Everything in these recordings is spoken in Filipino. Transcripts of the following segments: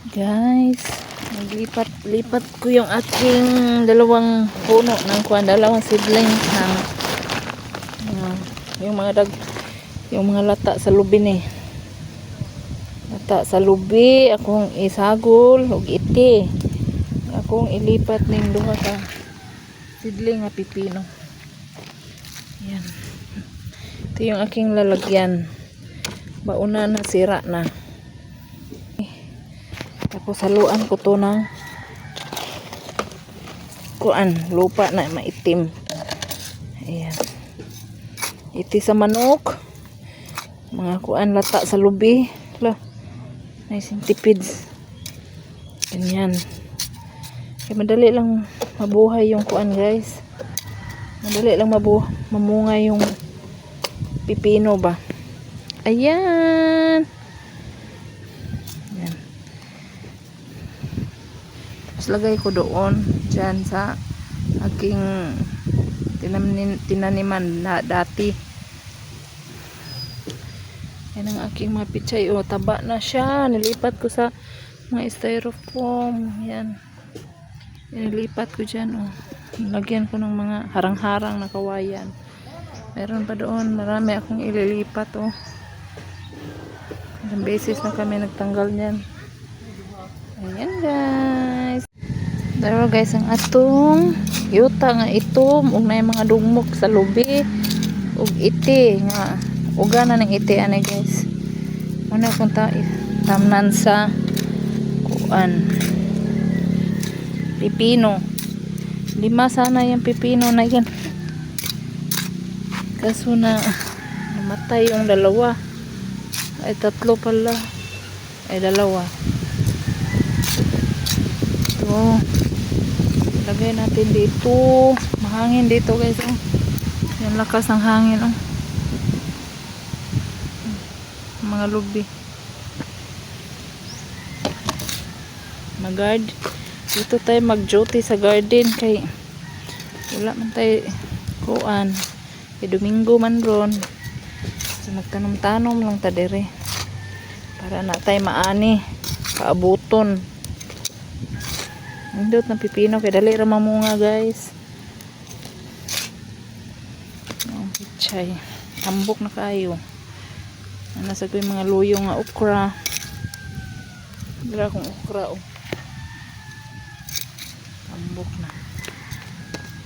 Guys, naglipat-lipat ko yung aking dalawang puno ng dalawang seedlings ng yung mga lata sa lubi ni. Lata sa lubi akong isagol ug iti. Akong ilipat ning duha ka seedling nga pipino. Yan. Ito yung aking lalagyan. Bauna na, sira na. Tapos haluan ko to ng lupa na maitim. Ayan. Iti sa manok. Mga lata sa lubi. Nice centipedes. Ganyan. Kaya madali lang mabuhay yung guys. Madali lang mamunga yung pipino ba. Ayan. Ayan. Tapos lagay ko doon dyan sa aking tinaniman na dati. Yan ang aking mga pichay. O, taba na siya. Nilipat ko sa mga styrofoam. Yan. Nilipat ko dyan. O. Lagyan ko ng mga harang-harang na kawayan. Meron pa doon. Marami akong ililipat. O. Ilang beses na kami nagtanggal niyan. Ayan guys. Daro guys ang atong yuta nga itom ug na mga dugmok sa lubi ug iti nga uga na ng iti ani guys. Muna kung tamnan sa pipino. 5 sana yung pipino na yan. Kaso na namatay yung 2. Ay 3 pala. Ay 2. Ito. Lagay natin dito. Mahangin dito guys. Oh. Yung lakas ng hangin. Oh. Mga lubi. Mag-guard. Dito tayo mag-duty sa garden. Kay wala man tayo kuan. Kay Domingo man ron. So magtanom-tanom lang ta dire. Para na tayo maani. Kaabuton. Indot ng pipino kay dali ra mamunga guys. Ang pichay. Tambok na kayo. Nasa ko yung mga luyo nga okra. Dira akong okra oh. Tambok na.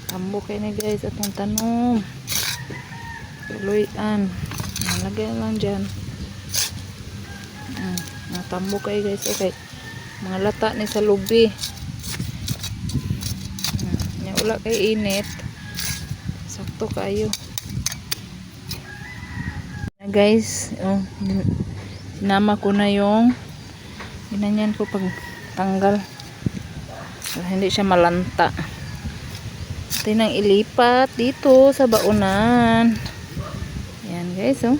Tambok kayo na guys atong tanom. Luyan. Nalagay lang dyan. Tambok kayo guys. Okay. Mga lata ni sa lubi. Wala kay init. Sakto kayo. Guys, oh, sinama ko na yung ginanyan ko pag tanggal. Para hindi siya malanta. Ito nang ilipat dito sa baunan. Ayan guys, oh.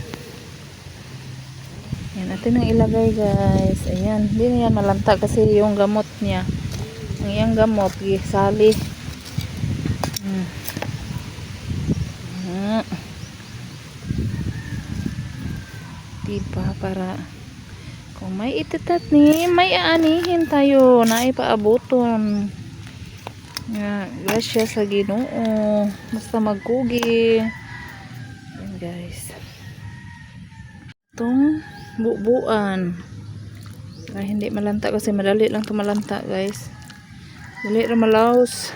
Ayan, ito nang ilagay guys. Ayan, hindi na yan malanta kasi yung gamot niya. Ang iyang gamot, sali. Diba para kung may ititat ni may aanihin tayo na ipaabuton nga grasya sa Ginoo basta magkugi. Yan guys itong bubuan para hindi malanta kasi madali lang ito malanta guys. Dali ra malaos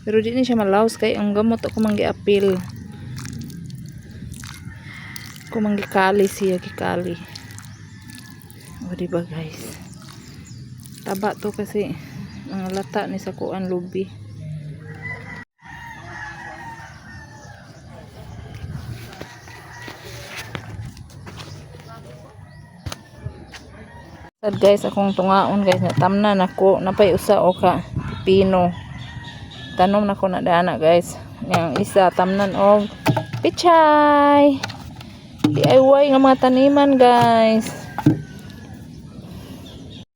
pero di na siya malaos kay ang gamot ako manggi-apil kung kali siya kikali. O diba guys, taba to kasi ang lata ni sa kuan lubi. Sad guys akong tungaon guys na tamnan ako napay usa o ka pipino. Tanom na ko na dana guys. Yang isa tamnan og pichay. DIY nga mga taniman guys.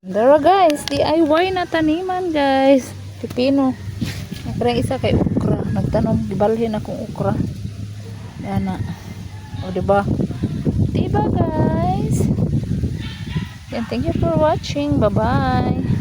Dara guys, DIY na taniman guys. Pipino. Nakrang isa kay okra. Nagtanom, gibalhin akong okra. Yan na. O diba? Diba guys? Yan, thank you for watching. Bye-bye.